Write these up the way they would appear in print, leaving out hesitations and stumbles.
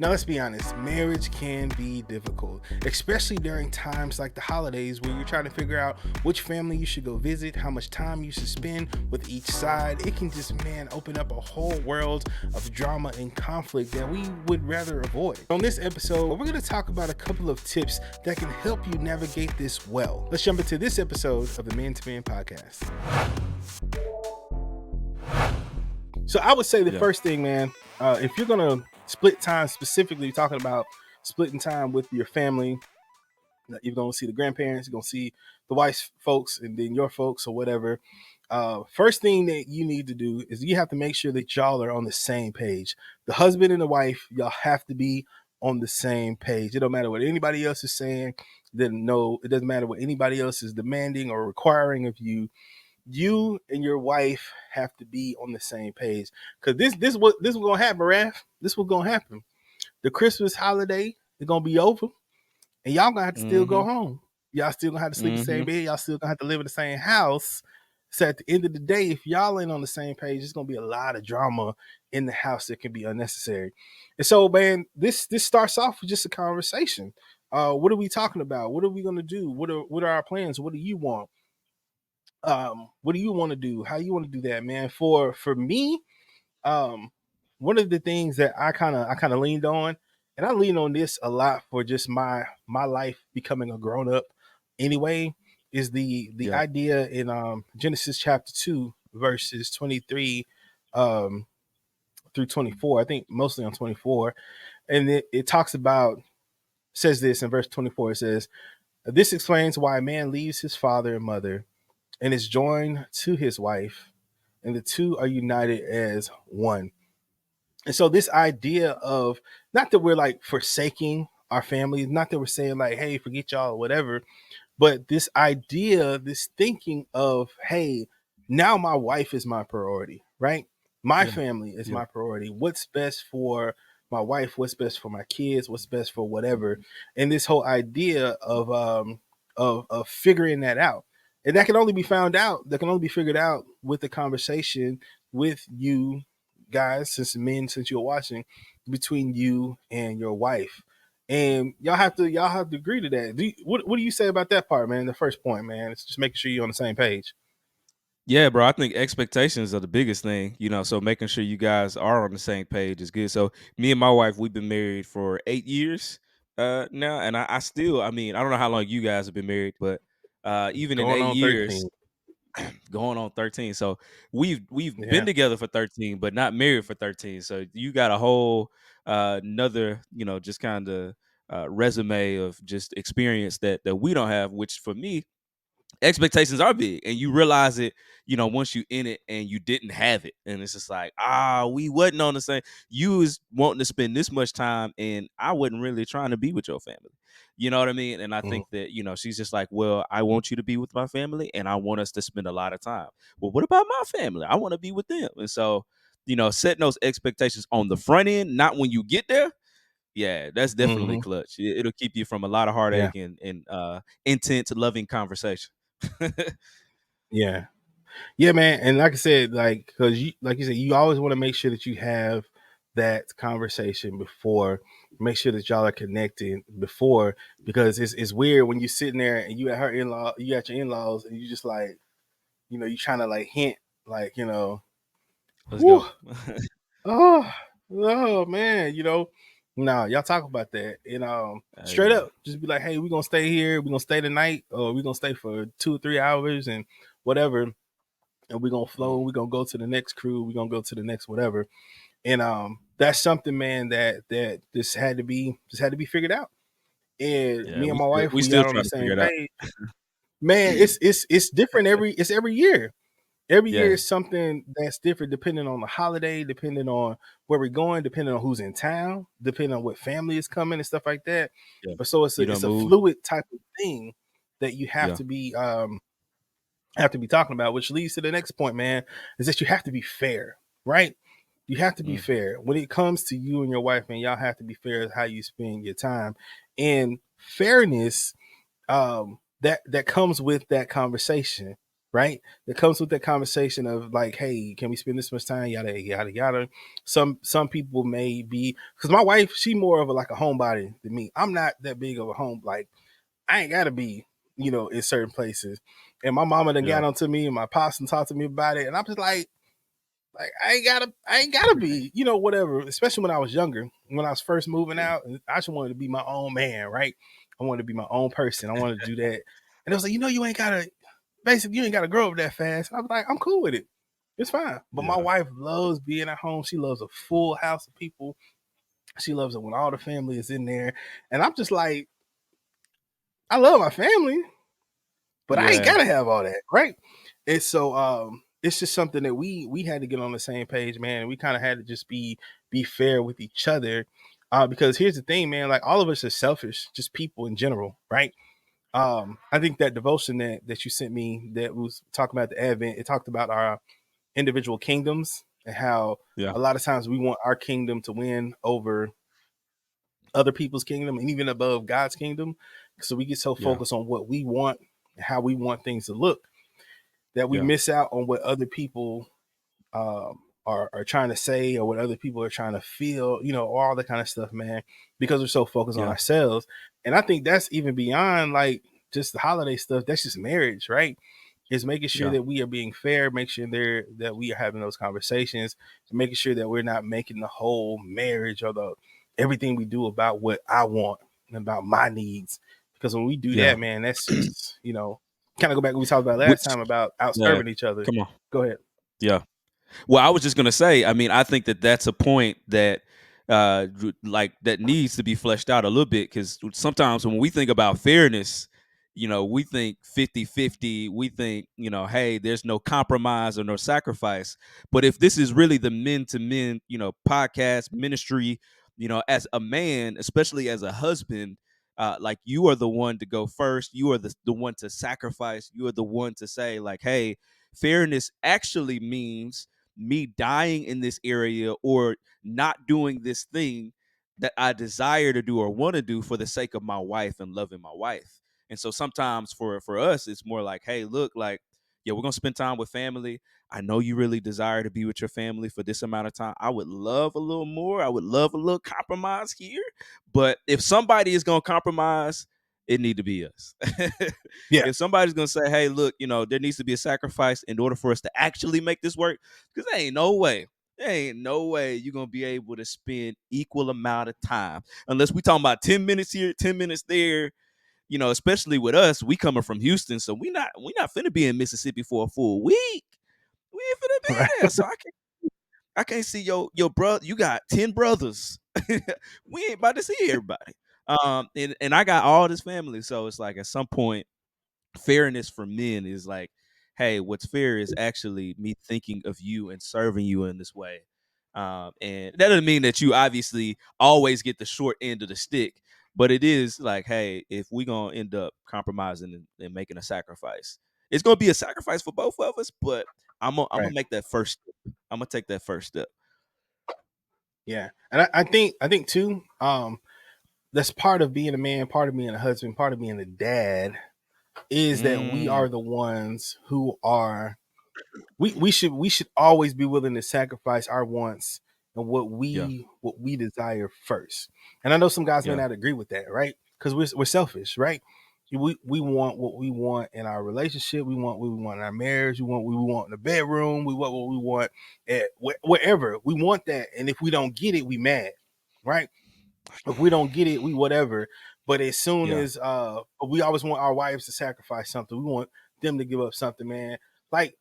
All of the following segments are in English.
Now, let's be honest, marriage can be difficult, especially during times like the holidays where you're trying to figure out which family you should go visit, how much time you should spend with each side. It can just, man, open up a whole world of drama and conflict that we would rather avoid. On this episode, we're going to talk about a couple of tips that can help you navigate this well. Let's jump into this episode of the Men to Men podcast. So I would say the first thing, man, if you're going to split time, specifically talking about splitting time with your family, you're going to see the grandparents, you're going to see the wife's folks, and then your folks or whatever. First thing that you need to do is you have to make sure that y'all are on the same page. The husband and the wife, y'all have to be on the same page. It don't matter what anybody else is saying. Then no, it doesn't matter what anybody else is demanding or requiring of you. You and your wife have to be on the same page, because this was gonna happen, Raph. This was gonna happen. The Christmas holiday is gonna be over, and y'all gonna have to still go home. Y'all still gonna have to sleep in the same bed. Y'all still gonna have to live in the same house. So at the end of the day, if y'all ain't on the same page, it's gonna be a lot of drama in the house that can be unnecessary. And so, man, this starts off with just a conversation. What are we talking about? What are we gonna do? What are our plans? What do you want? What do you want to do? How you want to do that, man? For me, um one of the things that I kind of leaned on, and I lean on this a lot for just my life becoming a grown up anyway, is the Yeah. idea in Genesis chapter 2 verses 23 um through 24. I think mostly on 24. And it talks about, says this in verse 24. It says, this explains why a man leaves his father and mother and is joined to his wife, and the two are united as one. And so this idea of, not that we're like forsaking our families, not that we're saying like, hey, forget y'all or whatever, but this idea, this thinking of, hey, now my wife is my priority, right? My Yeah. family is Yeah. my priority. What's best for my wife? What's best for my kids? What's best for whatever? And this whole idea of figuring that out, and that can only be found out. That can only be figured out with the conversation with you guys, since you're watching, between you and your wife, and y'all have to agree to that. What do you say about that part, man? The first point, man, it's just making sure you're on the same page. Yeah, bro. I think expectations are the biggest thing, so making sure you guys are on the same page is good. So me and my wife, we've been married for 8 years now. And I still, I mean, I don't know how long you guys have been married, but even in Going eight on years, 13. going on 13. So we've been Yeah. together for 13, but not married for 13. So you got a whole another, just kind of resume of just experience that we don't have, which for me, expectations are big, and you realize it, once you in it and you didn't have it, and it's just like, we wasn't on the same. You was wanting to spend this much time, and I wasn't really trying to be with your family. You know what I mean? And I Mhm. think that, she's just like, well, I want you to be with my family, and I want us to spend a lot of time. Well, what about my family? I want to be with them. And so, setting those expectations on the front end, not when you get there. Yeah, that's definitely Mhm. clutch. It'll keep you from a lot of Yeah. heartache and intense, loving conversation. Yeah. Yeah, man. And like I said, like, because like you said, you always want to make sure that you have that conversation before. Make sure that y'all are connecting before, because it's weird when you're sitting there and you at her in-law, you at your in-laws, and you just like, you trying to like hint, like, Let's whew, go. oh, oh man, no, y'all talk about that. And straight Yeah. up, just be like, hey, we're gonna stay here, we're gonna stay tonight, or we're gonna stay for 2 or 3 hours and whatever, and we're gonna flow, we're gonna go to the next crew, we're gonna go to the next whatever. And that's something, man, that just had to be figured out. And Yeah, me and we my still wife, we we still got on the trying to same figure it out. page. Man, it's different every year. Every year Yeah, is something that's different, depending on the holiday, depending on where we're going, depending on who's in town, depending on what family is coming and stuff like that. yeah. But so it's a You it's done a moved. fluid type of thing that you Yeah. have to be talking about, which leads to the next point, man, is that you have to be fair, right? You have to be Mm. fair when it comes to you and your wife, man. Y'all have to be fair as how you spend your time, and fairness that comes with that conversation. right? That comes with that conversation of like, hey, can we spend this much time? Yada yada yada. Some people may be, because my wife, she more of a like a homebody than me. I'm not that big of a home, like I ain't gotta be, in certain places. And my mama done Yeah. got onto me and my pops and talked to me about it. And I'm just like I ain't gotta be, whatever. Especially when I was younger, when I was first moving out, I just wanted to be my own man, right? I wanted to be my own person. I wanted to do that. And it was like, you ain't gotta basically you ain't gotta grow up that fast. I was like, I'm cool with it. It's fine. But my Yeah. wife loves being at home. She loves a full house of people. She loves it when all the family is in there. And I'm just like, I love my family, but I ain't Yeah. gotta have all that, right? And so it's just something that we had to get on the same page, man. We kind of had to just be fair with each other. Because here's the thing, man, like all of us are selfish, just people in general, right? I think that devotion that you sent me that was talking about the Advent, it talked about our individual kingdoms and how Yeah. a lot of times we want our kingdom to win over other people's kingdom and even above God's kingdom. So we get so Yeah. focused on what we want and how we want things to look that we Yeah. miss out on what other people are trying to say or what other people are trying to feel, all that kind of stuff, man, because we're so focused on Yeah. ourselves. And I think that's even beyond like just the holiday stuff. That's just marriage, right? Is making sure Yeah. that we are being fair, make sure that we are having those conversations, making sure that we're not making the whole marriage or the everything we do about what I want and about my needs. Because when we do Yeah. that, man, that's just, kind of go back to what we talked about last Which, time about out yeah, serving each other. come on. Go ahead. Yeah. Well, I was just gonna say, I mean, I think that that's a point that, like, that needs to be fleshed out a little bit because sometimes when we think about fairness, we think 50-50. We think, hey, there's no compromise or no sacrifice. But if this is really the men to men, podcast ministry, as a man, especially as a husband, like you are the one to go first. You are the one to sacrifice. You are the one to say, like, hey, fairness actually means me dying in this area or not doing this thing that I desire to do or want to do for the sake of my wife and loving my wife. And so sometimes for us, it's more like, hey, look, like, yeah, we're gonna spend time with family. I know you really desire to be with your family for this amount of time. I would love a little more. I would love a little compromise here. But if somebody is gonna compromise, it need to be us. Yeah. If somebody's gonna say, hey, look, there needs to be a sacrifice in order for us to actually make this work, because there ain't no way you're gonna be able to spend equal amount of time unless we talking about 10 minutes here, 10 minutes there. Especially with us, we coming from Houston, so we not finna be in Mississippi for a full week. We ain't finna be Right. there. So I can't see your brother. You got 10 brothers. We ain't about to see everybody. And I got all this family. So it's like at some point fairness for men is like, hey, what's fair is actually me thinking of you and serving you in this way. And that doesn't mean that you obviously always get the short end of the stick, but it is like, hey, if we're gonna end up compromising and making a sacrifice, it's gonna be a sacrifice for both of us. But I'm gonna Right. make that first step. I'm gonna take that first step. Yeah. And I think too, that's part of being a man, part of being a husband, part of being a dad is that we Mm, are the ones who are we should always be willing to sacrifice our wants and yeah, what we desire first. And I know some guys may yeah, not agree with that, right? Because we're selfish, right? We want what we want in our relationship. We want what we want in our marriage. We want what we want in the bedroom. We want what we want at wherever. We want that. And if we don't get it, we mad, right? If we don't get it, we whatever. But as soon yeah, as we always want our wives to sacrifice something. We want them to give up something, man. Like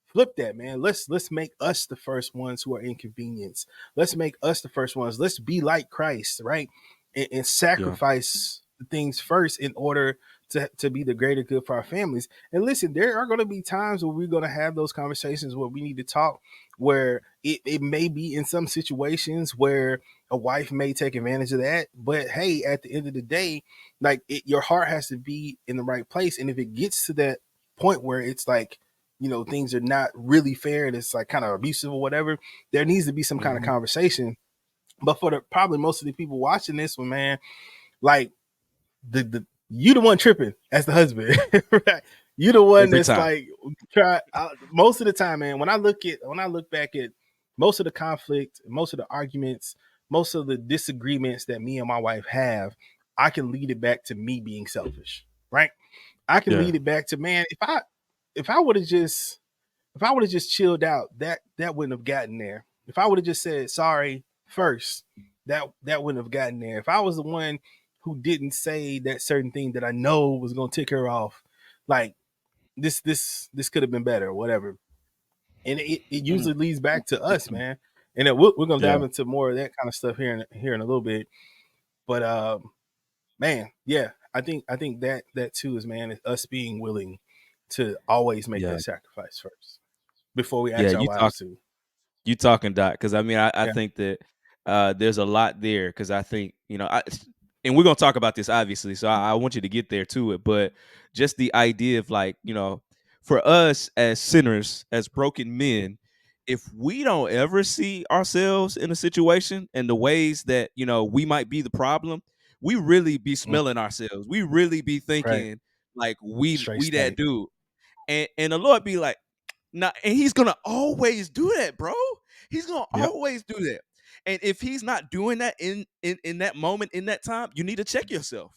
flip that, man. Let's make us the first ones who are inconvenienced. Let's make us the first ones. Let's be like Christ, right? And yeah, sacrifice the things first in order to be the greater good for our families. And listen, there are going to be times where we're going to have those conversations where we need to talk, where it may be in some situations where a wife may take advantage of that. But hey, at the end of the day, like your heart has to be in the right place. And if it gets to that point where it's like, things are not really fair and it's like kind of abusive or whatever, there needs to be some kind of hmm, conversation. But for the probably most of the people watching this one, man, like the you the one tripping as the husband, right? You the one Every that's time. like most of the time, man. When I look back at most of the conflict, most of the arguments, most of the disagreements that me and my wife have, I can lead it back to me being selfish, right? I can Yeah. lead it back to, man, if I would have just chilled out, that wouldn't have gotten there. If I would have just said sorry first, that wouldn't have gotten there. If I was the one who didn't say that certain thing that I know was gonna tick her off, like this could have been better or whatever. And it Mm. usually leads back to us, man. And then we're gonna Yeah. dive into more of that kind of stuff here in a little bit. But man, yeah, I think that too is, man, is us being willing to always make Yeah. that sacrifice first before we Yeah. ask our wives to. You talking, Doc? Because I mean, I Yeah. think that there's a lot there. Because I think and we're gonna talk about this obviously. So I want you to get there to it. But just the idea of like for us as sinners, as broken men, if we don't ever see ourselves in a situation and the ways that we might be the problem, we really be Mm, smelling ourselves. We really be right. thinking like we Straight we that stink. dude. And the Lord be like, nah, and he's gonna always do that, bro. He's gonna Yep. always do that. And if he's not doing that in that moment, in that time, you need to check yourself.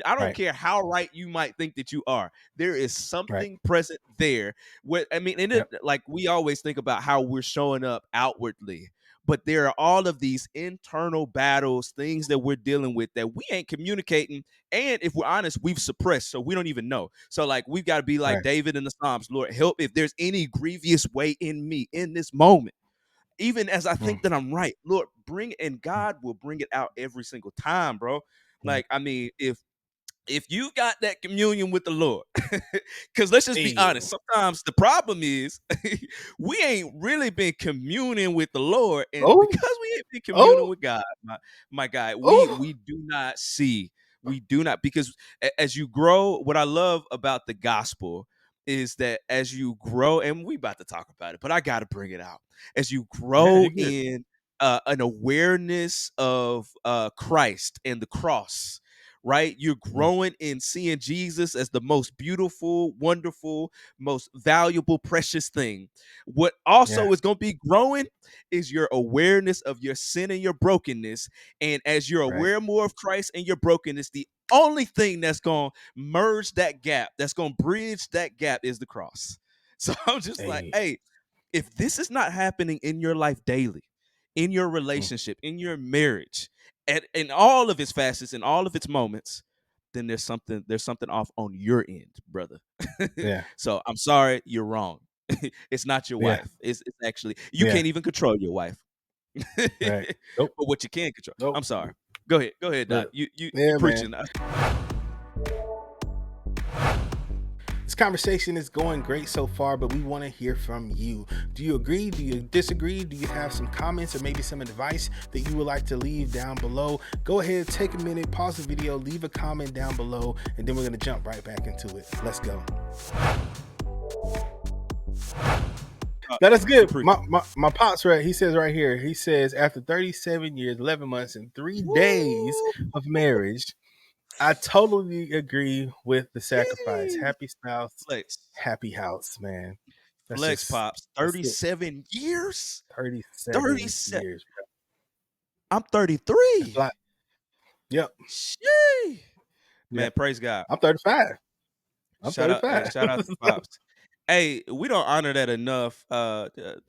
I don't Right. care how right you might think that you are. There is Right. something present there. Where I mean, and Yep. like we always think about how we're showing up outwardly, but there are all of these internal battles, things that we're dealing with that we ain't communicating. And if we're honest, we've suppressed, so we don't even know. So, like, we've got to be like Right. David in the Psalms. Lord, help if there's any grievous way in me in this moment. Even as I Mm, think that I'm right, Lord, bring it, and mm, God will bring it out every single time, bro. mm. Like, I mean, if you got that communion with the Lord, because let's just be Hey. honest, sometimes the problem is we ain't really been communing with the Lord, and Oh. because we ain't been communing Oh. with God, my guy, Oh. we do not see, we do not, because as you grow, what I love about the gospel is that as you grow, and we about to talk about it, but I got to bring it out. As you Yeah, grow you're good. in an awareness of Christ and the cross, right? You're Mm, growing in seeing Jesus as the most beautiful, wonderful, most valuable, precious thing. What yeah. also is going to be growing is your awareness of your sin and your brokenness. And as you're Right. aware more of Christ and your brokenness, the only thing that's going to merge that gap, that's going to bridge that gap is the cross. So I'm just like, Hey. hey, if this is not happening in your life daily, in your Mm, relationship, in your marriage, in all of its facets, in all of its moments, then there's something off on your end, brother. yeah. So I'm sorry, you're wrong. It's not your Yeah. wife. It's actually you Yeah. can't even control your wife. Right. But Nope. what you can control. Nope. I'm sorry. Go ahead, Doc. But You yeah, man. preaching. This conversation is going great so far, but we want to hear from you. Do you agree? Do you disagree? Do you have some comments or maybe some advice that you would like to leave down below? Go ahead, take a minute, pause the video, leave a comment down below, and then we're going to jump right back into it. Let's go. That is You good. preach. My pops, right? He says right here, he says, after 37 years, 11 months, and 3 days Woo! of marriage, I totally agree with the sacrifice. Yay! Happy spouse, Flex. happy house, man. Flex pops. That's it. 37 years? 37 37. years, bro. I'm That's 33. a lot. Yep. Shee. Man, Yep. praise God. I'm 35. I'm Shout out, hey, 35. shout out to Pops. Hey, we don't honor that enough.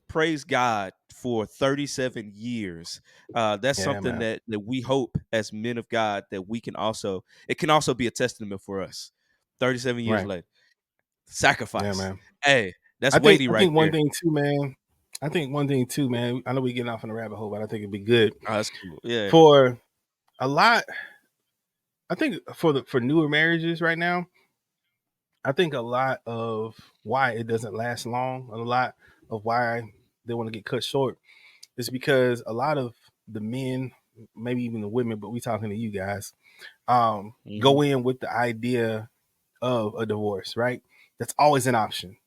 Praise God for 37 years. That's Yeah, something man. that we hope as men of God that we can also, it can also be a testament for us. 37 years Right. later. Yeah, Sacrifice. man. Hey, that's I think weighty I right think one there. thing too, man. I think one thing too, man. I know we're getting off in a rabbit hole, but I think it'd be good Oh, that's cool. Yeah. for a lot. I think for newer marriages right now, I think a lot of why it doesn't last long, a lot of why they want to get cut short is because a lot of the men, maybe even the women, but we talking to you guys, Hmm. go in with the idea of a divorce, right? That's always an option,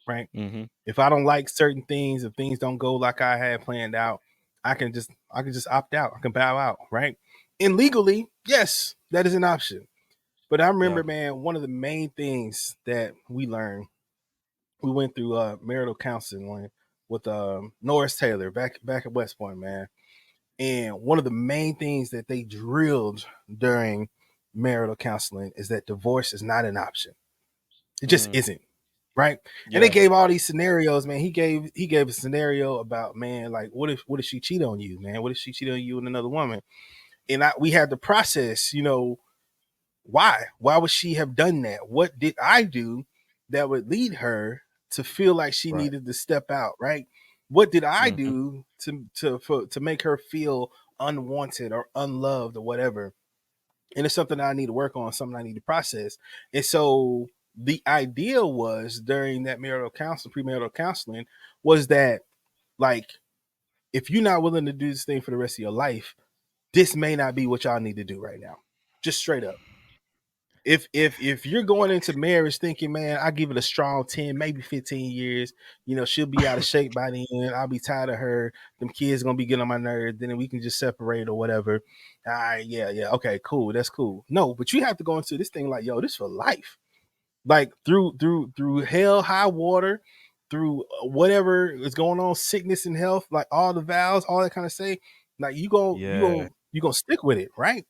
right? Hmm. If I don't like certain things, if things don't go like I had planned out, I can just opt out. I can bow out, right? And legally, yes, that is an option. But I remember, Yeah. man, one of the main things that we learned, we went through marital counseling with Norris Taylor back at West Point, man. And one of the main things that they drilled during marital counseling is that divorce is not an option. It just isn't, right? And they Yeah. gave all these scenarios, man. He gave a scenario about, man, like what if she cheat on you, man? What if she cheat on you and another woman? And we had to process, why? Why would she have done that? What did I do that would lead her to feel like she Right. needed to step out, right? What did I Mm-hmm. do to make her feel unwanted or unloved or whatever? And it's something that I need to work on, something I need to process. And so the idea was during that marital counseling, premarital counseling, was that, like, if you're not willing to do this thing for the rest of your life, this may not be what y'all need to do right now. Just straight up. If you're going into marriage thinking, man, I give it a strong 10, maybe 15 years, she'll be out of shape by then. I'll be tired of her. Them kids gonna be getting on my nerves. Then we can just separate or whatever. All right, yeah, okay, cool, that's cool. No, but you have to go into this thing like, yo, this for life. Like through hell, high water, through whatever is going on, sickness and health, like all the vows, all that kind of say, like Yeah, you gonna stick with it, right?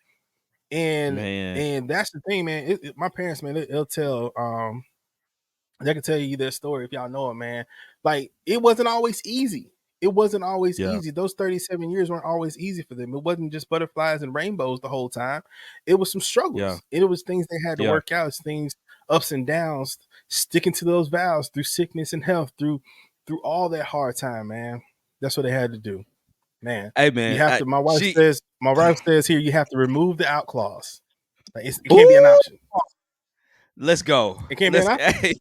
And man. that's the thing, man. My parents, man, they'll tell they can tell you their story if y'all know it, man. Like, it wasn't always easy. It wasn't always Yeah. easy. Those 37 years weren't always easy for them. It wasn't just butterflies and rainbows the whole time. It was some Yeah. struggles. It was things they had to Yeah. work out. It's things, ups and downs, sticking to those vows through sickness and health, through all that hard time, man. That's what they had to do. Man, Hey, you man. have to. My wife says here, you have to remove the out clause. Like, it can't be an Ooh, option. let's go. It can't be an option. Hey,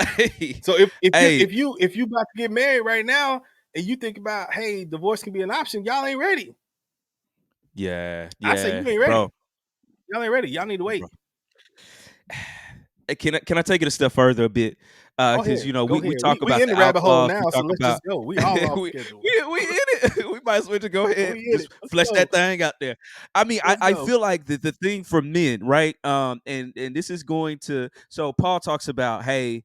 hey, So hey. if you about to get married right now and you think about, hey, divorce can be an option, y'all ain't ready. Yeah, I say you yeah, ain't ready. bro. Y'all ain't ready. Y'all need to wait. Bro. Hey, can I take it a step further a bit? Go Because ahead. Go we ahead. talk We about in the the out rabbit hole clause. We now, so talk let's about just go. We all off we schedule. we in it. We might as well just go ahead, We in just it. Let's flesh go. that thing out there. I mean, Let's I go. feel like the thing for men, right? And this is going to, so Paul talks about, hey,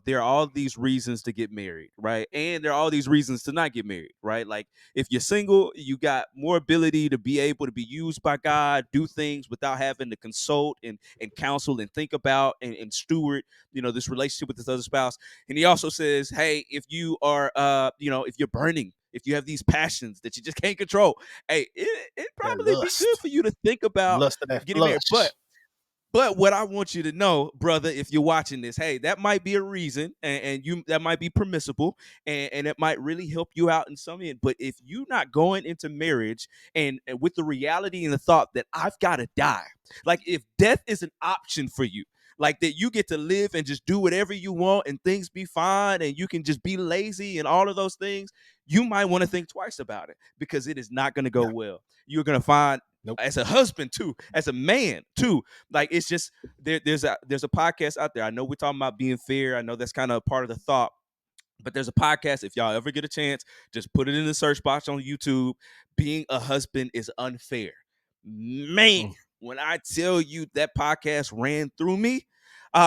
there are all these reasons to get married, right? And there are all these reasons to not get married, right? Like, if you're single, you got more ability to be able to be used by God, do things without having to consult and counsel and think about and steward, this relationship with this other spouse. And he also says, hey, if you are, if you're burning, if you have these passions that you just can't control, hey, it That probably be good lust. for you to think about Lust of that getting married. flush. But what I want you to know, brother, if you're watching this, hey, that might be a reason, and you that might be permissible, and it might really help you out in some end. But if you're not going into marriage and with the reality and the thought that I've got to die, like if death is an option for you, like that you get to live and just do whatever you want and things be fine and you can just be lazy and all of those things, you might want to think twice about it because it is not going to go Yeah. well. You're going to find, Nope. as a husband too, as a man too, like it's just there's a podcast out there. I know we're talking about being fair. I know that's kind of part of the thought, but there's a podcast. If y'all ever get a chance, just put it in the search box on YouTube. Being a husband is unfair. Man, when I tell you that podcast ran through me,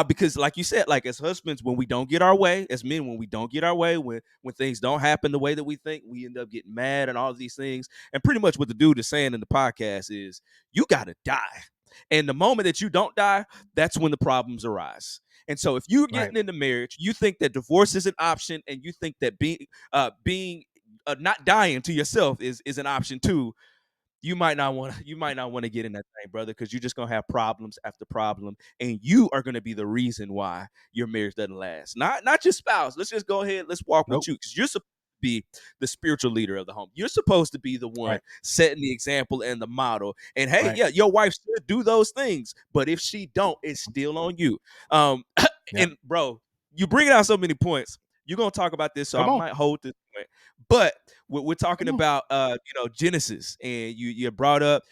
because like you said, like as husbands, when we don't get our way, as men, when we don't get our way, when things don't happen the way that we think, we end up getting mad and all of these things. And pretty much what the dude is saying in the podcast is, you gotta die. And the moment that you don't die, that's when the problems arise. And so if you're getting into marriage, you think that divorce is an option, and you think that being not dying to yourself is an option too, you might not want to get in that thing, brother, because you're just gonna have problems after problem, and you are gonna be the reason why your marriage doesn't last. Not your spouse. Let's just go ahead. Let's walk with Nope. you, because you're supposed to be the spiritual leader of the home. You're supposed to be the one setting the example and the model. And hey, yeah, your wife should do those things, but if she don't, it's still on you. And bro, you bring out so many points. You're gonna talk about this, so Come I on. might hold this point. But we're talking about Genesis, and you brought up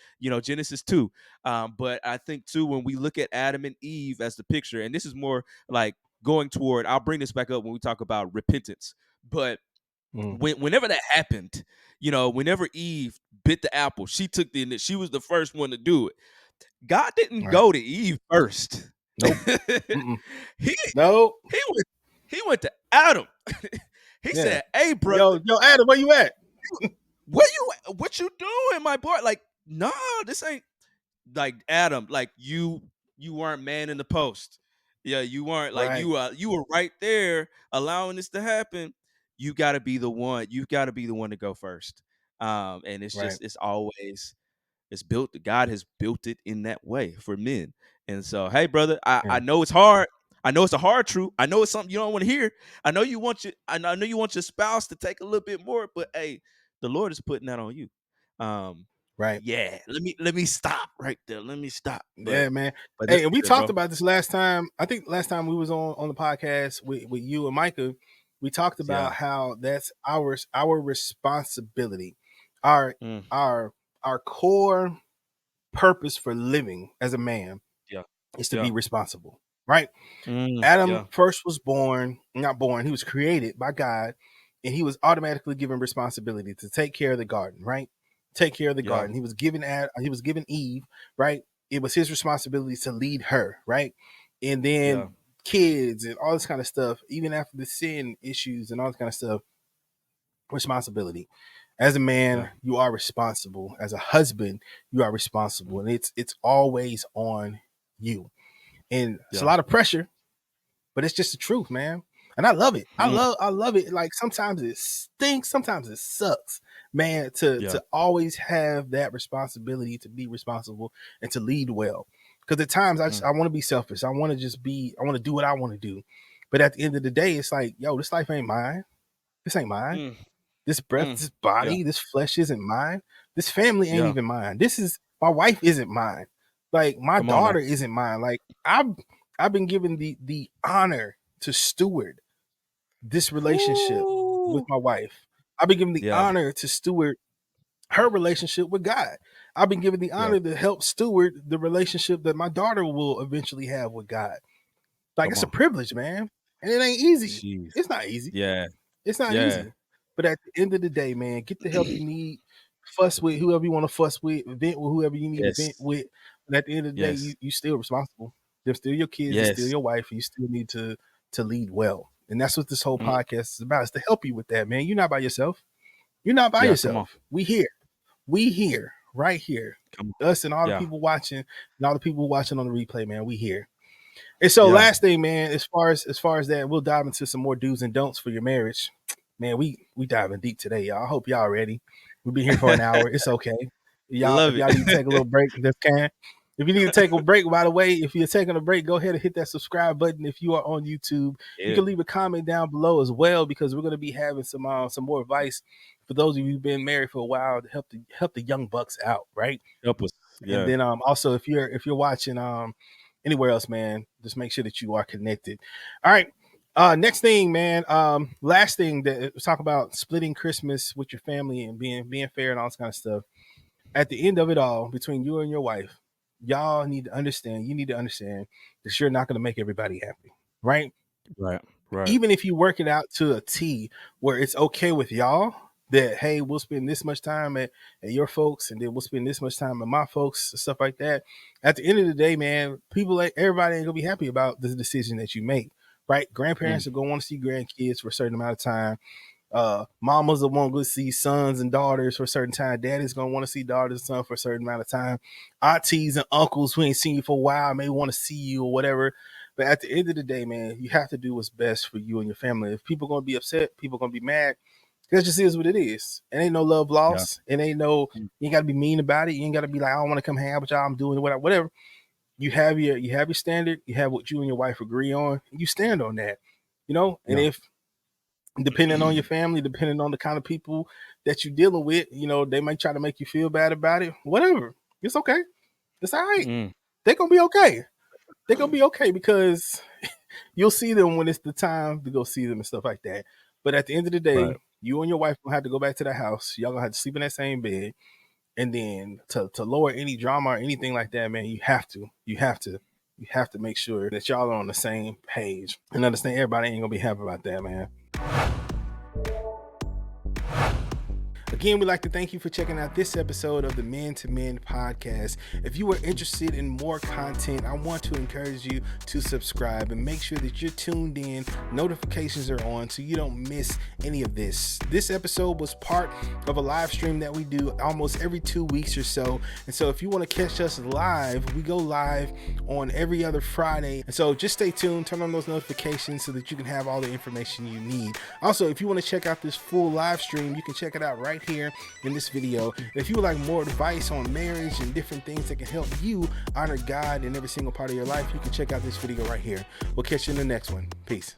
Genesis 2. But I think too, when we look at Adam and Eve as the picture, and this is more like going toward, I'll bring this back up when we talk about repentance. But whenever that happened, whenever Eve bit the apple, she was the first one to do it. God didn't Right. go to Eve first. Nope. Mm-mm. he No. he went to Adam. He Yeah. said, "Hey, brother, Yo, Adam, where you at? what you doing, my boy? Like, no, this ain't like Adam. Like you weren't man in the post. Yeah, you weren't like Right. you were right there allowing this to happen. You got to be the one. You got to be the one to go first. And it's Right. just it's always it's built. God has built it in that way for men. And so, hey, brother, Yeah. I know it's hard. I know it's a hard truth. I know it's something you don't want to hear. I know you want I know you want your spouse to take a little bit more, but hey, the Lord is putting that on you. Right. Yeah. Let me stop right there. Let me stop. Yeah, man. But Hey, that's and we good, talked bro. about this last time. I think last time we was on the podcast with you and Micah, we talked about Yeah. how that's our responsibility. Our Mm, our our core purpose for living as a man yeah. is to be Yeah. responsible, right? Yeah. Adam first was not born, he was created by God, and he was automatically given responsibility to take care of the garden, right? Take care of the Yeah. garden. He was given Eve, right? It was his responsibility to lead her, right? And then Yeah. kids and all this kind of stuff, even after the sin issues and all this kind of stuff, responsibility. As a man, Yeah. you are responsible. As a husband, you are responsible, and it's always on you. And it's a Yeah. lot of pressure, but it's just the truth, man. And I love it. Mm, I love it. Like sometimes it stinks, sometimes it sucks, man, yeah. to always have that responsibility to be responsible and to lead well. Because at times I want to be selfish. I want to do what I want to do. But at the end of the day, it's like, yo, this life ain't mine. This ain't mine. Mm, This breath, mm, this yeah. body, this flesh isn't mine. This family ain't Yeah. even mine. This is my wife isn't mine. Like my Come on now. daughter isn't mine. Like I've been given the honor to steward this relationship with Ooh. my wife. I've been given the Yeah. honor to steward her relationship with God. I've been given the Yeah. honor to help steward the relationship that my daughter will eventually have with God. Like Come it's a on. privilege, man. And it ain't easy. Jeez. It's not easy. Yeah. It's not Yeah. easy. But at the end of the day, man, get the help you need. Fuss with whoever you want to fuss with. Vent with whoever you need to vent Yes. with. But at the end of the day, Yes. you still responsible. They're still your kids. They're still Yes. your wife. And you still need to lead well. And that's what this whole Mm, podcast is about. Is to help you with that, man. You're not by yourself. You're not by yeah. Come on. yourself. We here. We here. Right here. Come on. Us and all the Yeah. people watching and all the people watching on the replay, man. We here. And so Yeah. last thing, man, as far as that, we'll dive into some more do's and don'ts for your marriage. Man, we diving deep today, y'all. I hope y'all ready. We've been here for an hour. It's okay. Y'all, Love if y'all need to it. take a little break, just can. If you need to take a break, by the way, if you're taking a break, go ahead and hit that subscribe button. If you are on YouTube, you Yeah. can leave a comment down below as well, because we're going to be having some more advice for those of you who've been married for a while to help the young bucks out, right? Help us. And Yeah. then also if you're watching anywhere else, man, just make sure that you are connected. All right. Next thing, man. Last thing that we talk about splitting Christmas with your family and being fair and all this kind of stuff. At the end of it all, between you and your wife, y'all need to understand. You need to understand that you're not going to make everybody happy, right? Right. Right. Even if you work it out to a T where it's okay with y'all that, hey, we'll spend this much time at your folks and then we'll spend this much time at my folks, stuff like that. At the end of the day, man, everybody ain't gonna be happy about the decision that you make, right? Grandparents Mm, are gonna want to see grandkids for a certain amount of time. Mamas will want to see sons and daughters for a certain time. Daddy's gonna want to see daughters and sons for a certain amount of time. Aunties and uncles who ain't seen you for a while may want to see you or whatever. But at the end of the day, man, you have to do what's best for you and your family. If people are gonna be upset, people are gonna be mad. That just is what it is. It ain't no love yeah. lost. It ain't no. Mm, You ain't gotta be mean about it. You ain't gotta be like, I don't want to come hang out with y'all. I'm doing whatever. You have your standard. You have what you and your wife agree on. You stand on that. And yeah. if depending on your family, depending on the kind of people that you're dealing with, they might try to make you feel bad about it. Whatever. It's okay. It's all right. Mm, They're gonna be okay. They're gonna be okay because you'll see them when it's the time to go see them and stuff like that. But at the end of the day, right. you and your wife gonna have to go back to the house. Y'all gonna have to sleep in that same bed. And then to lower any drama or anything like that, man, you have to make sure that y'all are on the same page and understand everybody ain't gonna be happy about that, man. Again, we'd like to thank you for checking out this episode of the Men to Men podcast. If you are interested in more content, I want to encourage you to subscribe and make sure that you're tuned in, notifications are on, so you don't miss any of this. This episode was part of a live stream that we do almost every 2 weeks or so. And so if you want to catch us live, we go live on every other Friday. And so just stay tuned, turn on those notifications so that you can have all the information you need. Also, if you want to check out this full live stream, you can check it out right here in this video. If you would like more advice on marriage and different things that can help you honor God in every single part of your life, you can check out this video right here. We'll catch you in the next one. Peace.